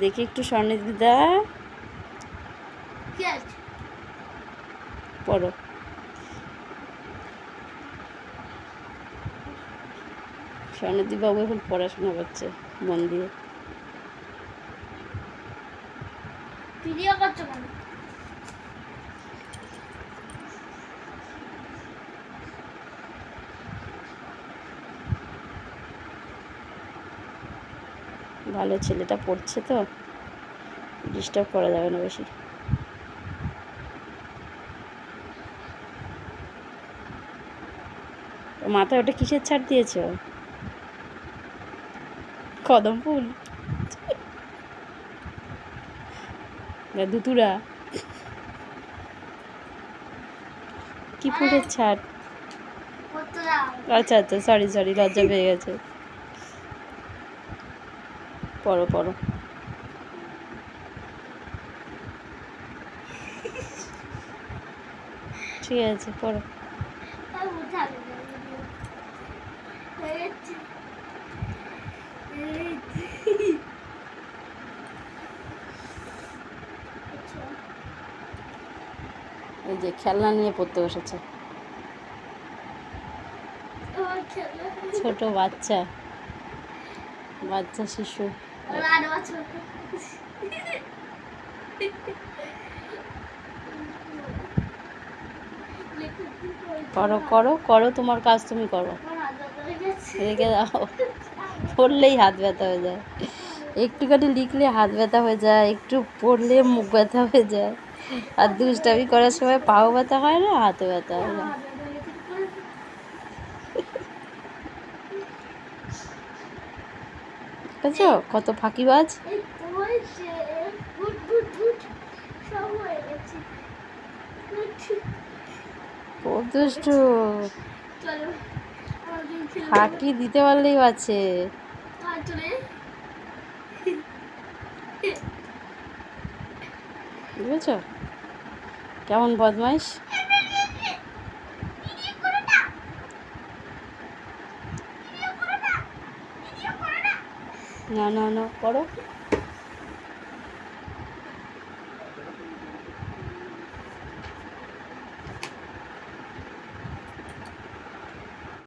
দেখি একটু স্বর্ণদিদা পড়ো। স্বর্ণদীপ বাবু এখন পড়াশোনা করছে মন দিয়ে। ভিডিও করছো কেন? ভালো ছেলেটা পড়ছে তো, ডিস্টার্ব করা যাবে না বেশি। মাথায় ওটা কিসের ছাড় দিয়েছ? কদম ফুল, দুতুরা, কি ফুলের ছাড়? আচ্ছা আচ্ছা, সরি সরি, লজ্জা পেয়ে গেছে। পড়ো পড়ো। ঠিক আছে, পড়ো। এই যে খেলনা নিয়ে পড়তে বসেছে, ছোট বাচ্চা, বাচ্চা শিশু। করো করো করো, তোমার কাজ তুমি করো, রেখে দাও। পড়লেই হাত ব্যথা হয়ে যায়, একটুখানি লিখলে হাত ব্যথা হয়ে যায়, একটু পড়লে মুখ ব্যথা হয়ে যায়, আর দুষ্টামি করার সময় পাও ব্যথা হয় না, হাতে ব্যথা হয় না। বুঝেছো কত ফাঁকিবাজ? খুব দুষ্টু, ফাঁকি দিতে পারলেই আছে। বুঝেছো কেমন বদমাইশ? না না না, করো।